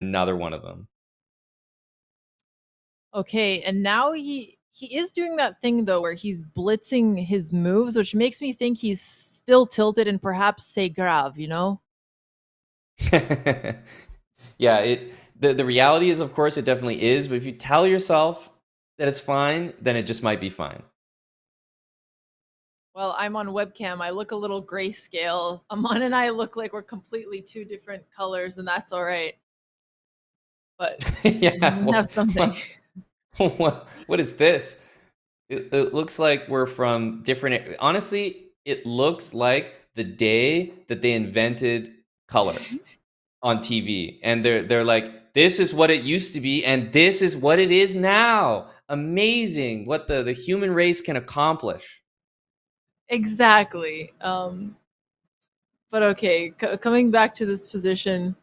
another one of them. Okay, and now he is doing that thing though where he's blitzing his moves, which makes me think he's still tilted and perhaps say grave, you know? Yeah, the reality is, of course, it definitely is. But if you tell yourself that it's fine, then it just might be fine. Well, I'm on webcam. I look a little grayscale. Amon and I look like we're completely two different colors, and that's all right. But Yeah. we have something. What is this? It looks like we're from different. Honestly, it looks like the day that they invented color on TV, and they're like, this is what it used to be, and this is what it is now. Amazing what the human race can accomplish. Exactly. But okay, coming back to this position,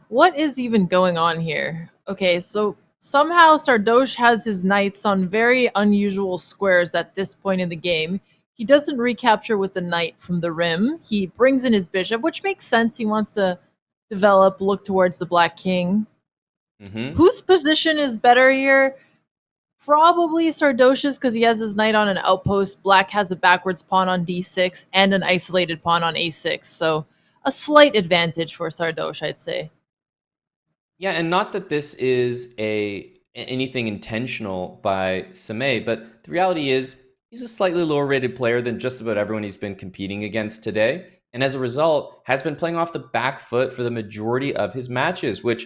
what is even going on here? Okay, so somehow Sardosh has his knights on very unusual squares at this point in the game. He doesn't recapture with the knight from the rim. He brings in his bishop, which makes sense. He wants to develop, look towards the black king. Hmm. Whose position is better here? Probably Sardosh's because he has his knight on an outpost. Black has a backwards pawn on d6 and an isolated pawn on a6. So a slight advantage for Sardosh, I'd say. Yeah, and not that this is anything intentional by Samay, but the reality is he's a slightly lower rated player than just about everyone he's been competing against today, and as a result, has been playing off the back foot for the majority of his matches, which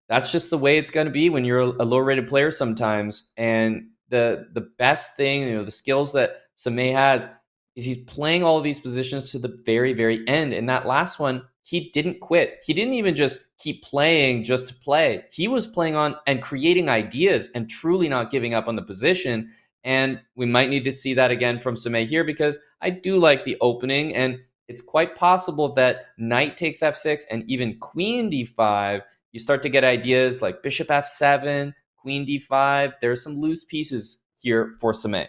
that's just the way it's going to be when you're a lower rated player sometimes. And the best thing, the skills that Samay has is he's playing all of these positions to the very, very end. And that last one, he didn't quit. He didn't even just keep playing just to play. He was playing on and creating ideas and truly not giving up on the position. And we might need to see that again from Samay here because I do like the opening. And it's quite possible that knight takes f6 and even queen d5. You start to get ideas like bishop f7, queen d5. There's some loose pieces here for Samay.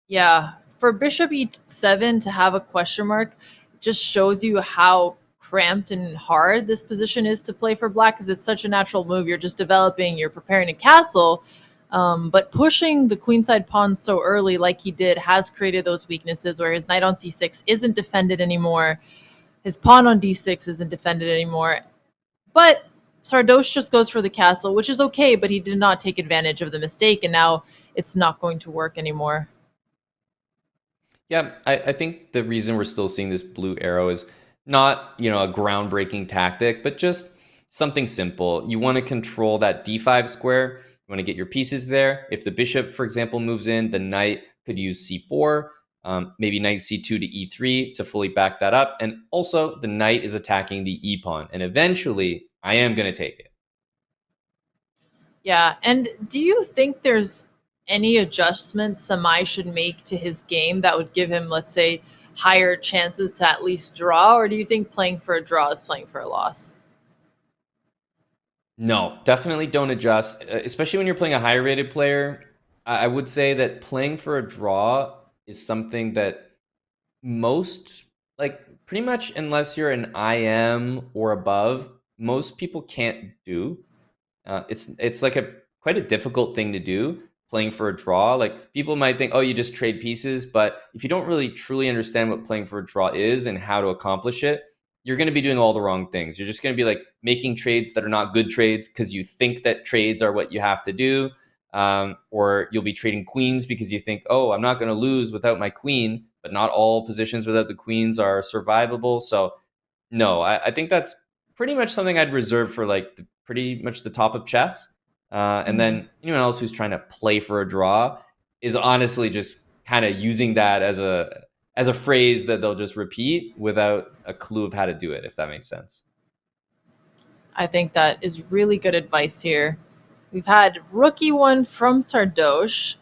Yeah, for bishop e7 to have a question mark just shows you how cramped and hard this position is to play for black because it's such a natural move. You're just developing, you're preparing a castle, but pushing the queenside pawn so early, like he did, has created those weaknesses where his knight on c6 isn't defended anymore, his pawn on d6 isn't defended anymore. But Sardosh just goes for the castle, which is okay, but he did not take advantage of the mistake, and now it's not going to work anymore. Yeah, I think the reason we're still seeing this blue arrow is not, a groundbreaking tactic, but just something simple. You want to control that d5 square. You want to get your pieces there. If the bishop, for example, moves in, the knight could use c4, maybe knight c2 to e3 to fully back that up. And also, the knight is attacking the e pawn. And eventually, I am going to take it. Yeah, and do you think there's any adjustments Samai should make to his game that would give him, let's say, higher chances to at least draw, or do you think playing for a draw is playing for a loss? No, definitely don't adjust, especially when you're playing a higher rated player. I would say that playing for a draw is something that most, like pretty much unless you're an IM or above, most people can't do. It's like a quite a difficult thing to do, playing for a draw. Like people might think, oh, you just trade pieces, but if you don't really truly understand what playing for a draw is and how to accomplish it, you're going to be doing all the wrong things. You're just going to be like making trades that are not good trades because you think that trades are what you have to do. Or you'll be trading queens because you think, oh, I'm not going to lose without my queen, but not all positions without the queens are survivable. So no, I think that's pretty much something I'd reserve for like pretty much the top of chess. And Hmm. then anyone else who's trying to play for a draw is honestly just kind of using that as a phrase that they'll just repeat without a clue of how to do it, if that makes sense. I think that is really good advice here. We've had rookie one from Sardosh,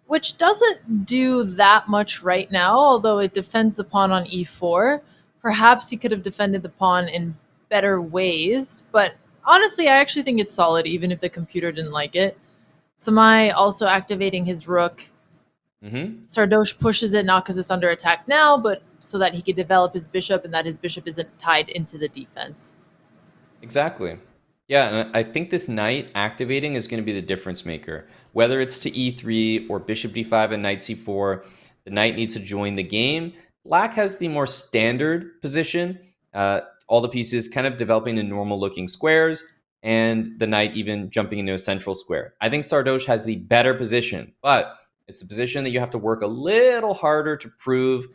which doesn't do that much right now, although it defends the pawn on e4. Perhaps he could have defended the pawn in better ways, but honestly, I actually think it's solid, even if the computer didn't like it. Samai also activating his rook. Hmm. Sardosh pushes it not because it's under attack now, but so that he could develop his bishop and that his bishop isn't tied into the defense. Exactly. Yeah, and I think this knight activating is going to be the difference maker. Whether it's to e3 or bishop d5 and knight c4, the knight needs to join the game. Black has the more standard position, all the pieces kind of developing in normal looking squares, and the knight even jumping into a central square. I think Sardoche has the better position, but it's a position that you have to work a little harder to prove.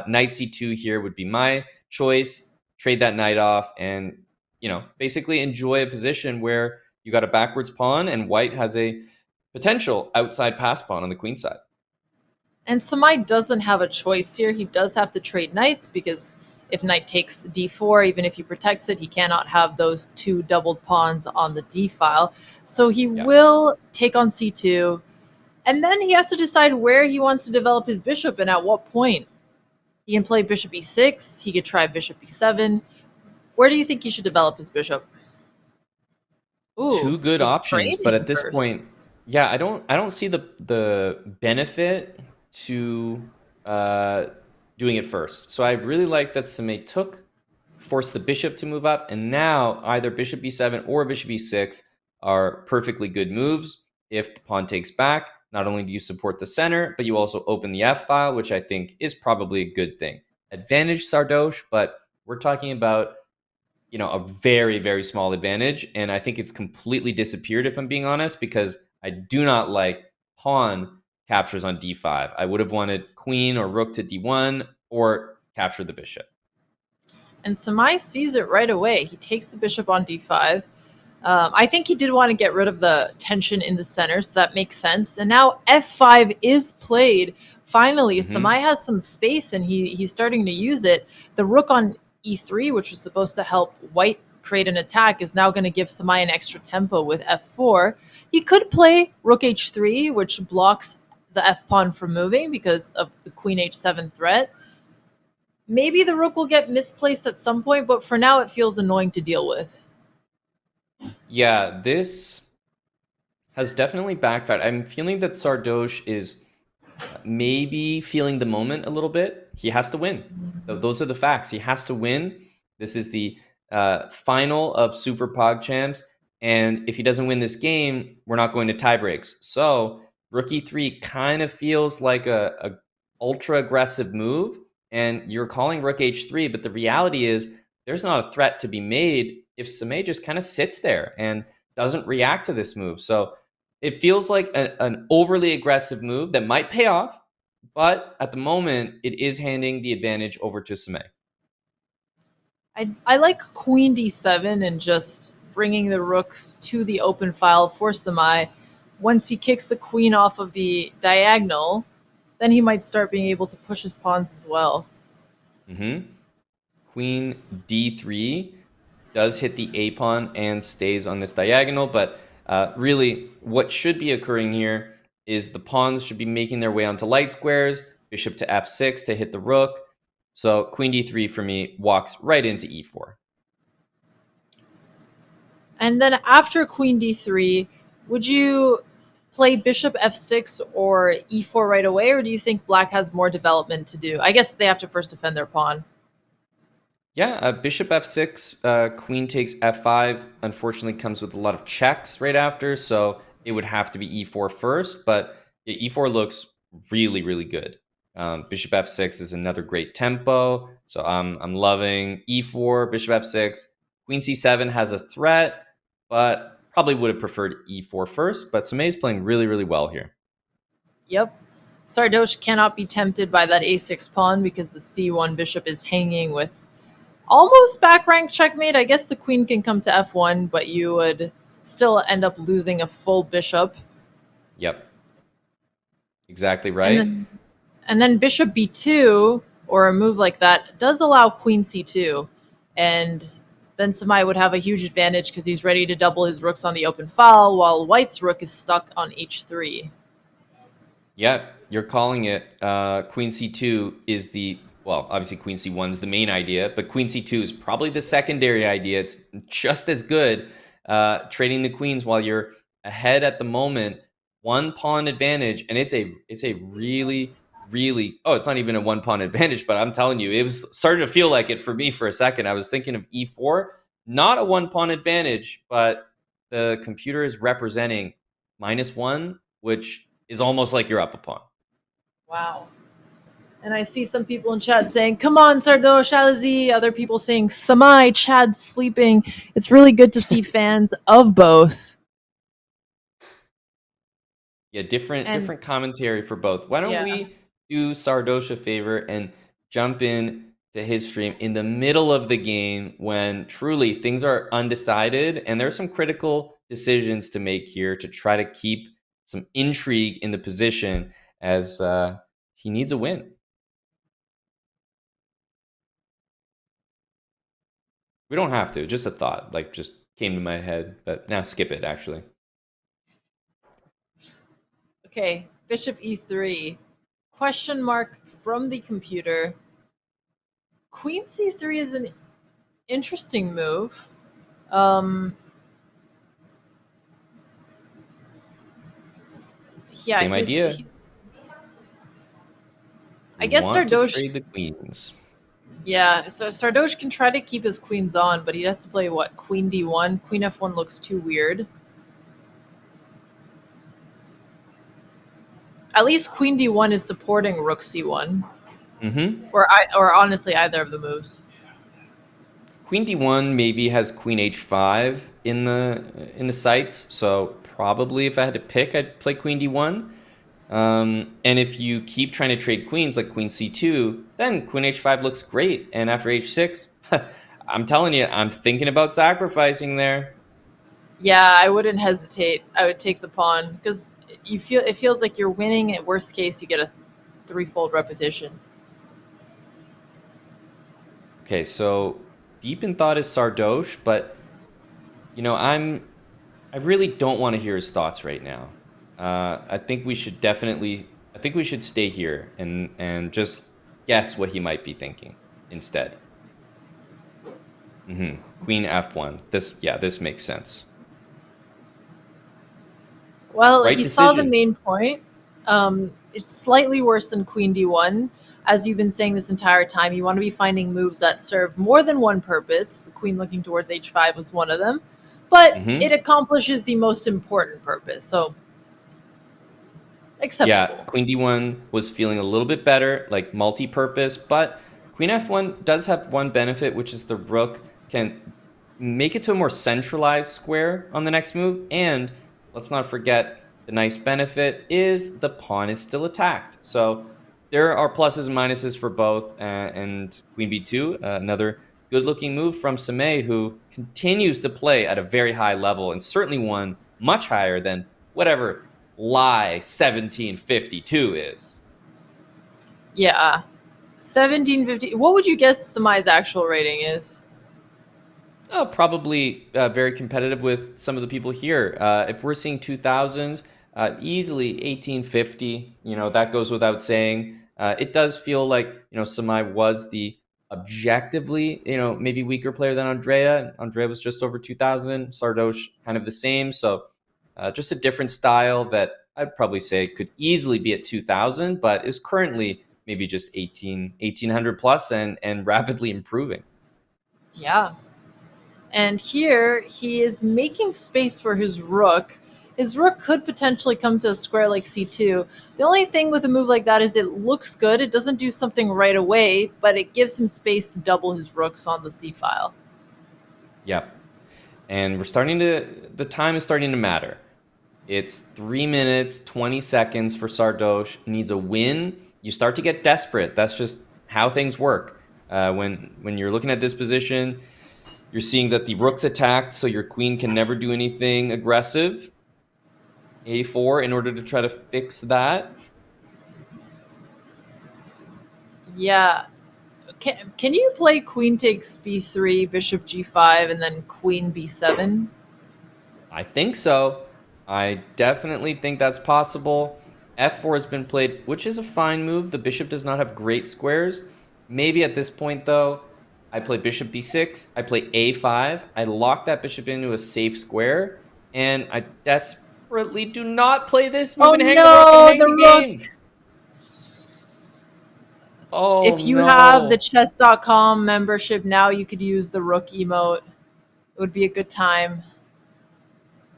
Knight c2 here would be my choice. Trade that knight off and basically enjoy a position where you got a backwards pawn and white has a potential outside pass pawn on the queen side. And Samai doesn't have a choice here. He does have to trade knights because if knight takes d4, even if he protects it, he cannot have those two doubled pawns on the d file. So he Yeah. will take on c2, and then he has to decide where he wants to develop his bishop and at what point. He can play bishop e6, he could try bishop e7. Where do you think he should develop his bishop? Ooh, Two good he's options, but trading at this first. point, yeah, I don't see the benefit to doing it first. So I really like that Samay took, forced the bishop to move up, and now either bishop b7 or bishop e6 are perfectly good moves. If the pawn takes back, not only do you support the center, but you also open the f file, which I think is probably a good thing. Advantage Sardoche, but we're talking about a very, very small advantage. And I think it's completely disappeared, if I'm being honest, because I do not like pawn captures on d5. I would have wanted queen or rook to d1 or capture the bishop. And Samai sees it right away. He takes the bishop on d5. I think he did want to get rid of the tension in the center, so that makes sense. And now f5 is played. Finally, Hmm. Samai has some space and he's starting to use it. The rook on e3, which was supposed to help white create an attack, is now going to give Samai an extra tempo with f4. He could play rook h3, which blocks the f pawn from moving because of the queen h7 threat. Maybe the rook will get misplaced at some point, but for now it feels annoying to deal with. Yeah, this has definitely backfired. I'm feeling that Sardoche is maybe feeling the moment a little bit. He has to win. Those are the facts. He has to win. This is the final of Super Pogchamps, and if he doesn't win this game, we're not going to tie breaks. So Rookie 3 kind of feels like a ultra aggressive move, and you're calling Rook H3, but the reality is there's not a threat to be made if Samay just kind of sits there and doesn't react to this move. So it feels like an overly aggressive move that might pay off, but at the moment, it is handing the advantage over to Samay. I like queen d7 and just bringing the rooks to the open file for Samai. Once he kicks the queen off of the diagonal, then he might start being able to push his pawns as well. Hmm. Queen d3 does hit the a pawn and stays on this diagonal, but really, what should be occurring here is the pawns should be making their way onto light squares, bishop to f6 to hit the rook. So queen d3 for me walks right into e4. And then after queen d3, would you play bishop f6 or e4 right away, or do you think black has more development to do? I guess they have to first defend their pawn. Yeah, bishop f6, queen takes f5. Unfortunately, comes with a lot of checks right after, so it would have to be e4 first. But yeah, e4 looks really, really good. Bishop f6 is another great tempo, so I'm loving e4, bishop f6. Queen c7 has a threat, but probably would have preferred e4 first. But Samay is playing really, really well here. Yep. Sardoche cannot be tempted by that a6 pawn because the c1 bishop is hanging with almost back rank checkmate. I guess the queen can come to f1, but you would still end up losing a full bishop. Yep, exactly And right. then and then bishop b2 or a move like that does allow queen c2. And then Samai would have a huge advantage because he's ready to double his rooks on the open file while white's rook is stuck on h3. Yeah, you're calling it. Queen c2 is well, obviously Queen c1 is the main idea, but Queen c2 is probably the secondary idea. It's just as good. Trading the queens while you're ahead at the moment, one pawn advantage, and it's a really really, oh, it's not even a one pawn advantage, but I'm telling you, it was starting to feel like it for me for a second. I was thinking of e4, not a one pawn advantage, but the computer is representing -1, which is almost like you're up a pawn. Wow. And I see some people in chat saying, "Come on, Sardo, Shalazi." Other people saying, "Samay, Chad's sleeping." It's really good to see fans of both. Yeah, different And different commentary for both. Why don't yeah, we do Sardosh a favor and jump in to his stream in the middle of the game when truly things are undecided and there are some critical decisions to make here to try to keep some intrigue in the position as he needs a win. We don't have to, just a thought, like just came to my head, but now skip it actually. okay, Bishop e3. Question mark from the computer. Queen c3 is an interesting move. Um, yeah, Same idea. he's I We guess want to Sardosh. trade the queens. Yeah, so Sardosh can try to keep his queens on, but he has to play what? Queen d1. Queen f1 looks too weird. At least Queen d1 is supporting Rook c1, Mm-hmm. or honestly either of the moves. Queen d1 maybe has queen h5 in the sights, so probably if I had to pick, I'd play queen d1. And if you keep trying to trade queens like queen c2, then queen h5 looks great. And after h6, I'm telling you, I'm thinking about sacrificing there. Yeah, I wouldn't hesitate. I would take the pawn because it feels like you're winning. At worst case, you get a threefold repetition. Okay, so deep in thought is Sardosh, but I really don't want to hear his thoughts right now. I think we should definitely. I think we should stay here and just guess what he might be thinking instead. Queen f1. This makes sense. Well, Right he saw the decision. main point. It's slightly worse than Queen d1. As you've been saying this entire time, you want to be finding moves that serve more than one purpose. The queen looking towards h5 was one of them, but it hmm accomplishes the most important purpose. So Yeah, acceptable. queen d1 was feeling a little bit better, like multi-purpose, but queen f1 does have one benefit, which is the rook can make it to a more centralized square on the next move. And let's not forget the nice benefit is the pawn is still attacked. So there are pluses and minuses for both. And queen b2, another good-looking move from Samay, who continues to play at a very high level and certainly one much higher than whatever lie 1752 is. Yeah. 1750. What would you guess Samai's actual rating is? Probably very competitive with some of the people here. If we're seeing 2000s, easily 1850, that goes without saying. It does feel like, Samai was the objectively, maybe weaker player than Andrea. Andrea was just over 2000, Sardosh kind of the same. So just a different style that I'd probably say could easily be at 2000, but is currently maybe just 1800 plus and rapidly improving. Yeah. And here he is making space for his rook. His rook could potentially come to a square like c2. The only thing with a move like that is it looks good. It doesn't do something right away, but it gives him space to double his rooks on the c file. Yep. And the time is starting to matter. It's 3 minutes, 20 seconds for Sardosh. Needs a win. You start to get desperate. That's just how things work. When you're looking at this position, you're seeing that the rook's attacked, so your queen can never do anything aggressive. A4 in order to try to fix that. Yeah. Can you play queen takes b3, bishop g5, and then queen b7? I think so. I definitely think that's possible. F4 has been played, which is a fine move. The bishop does not have great squares. Maybe at this point, though, I play bishop b6. I play a5. I lock that bishop into a safe square. And I desperately do not play this move Oh and hang the rook and no, hang the the rook! game. Oh If you have the no. Chess.com membership now, you could use the rook emote. It would be a good time.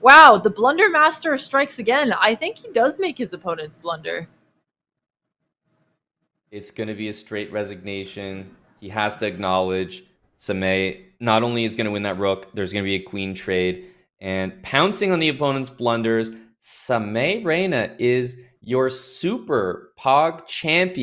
Wow, the blunder master strikes again. I think he does make his opponents blunder. It's going to be a straight resignation. He has to acknowledge Samay not only is going to win that rook, there's going to be a queen trade. And pouncing on the opponent's blunders, Samay Reina is your super Pog champion.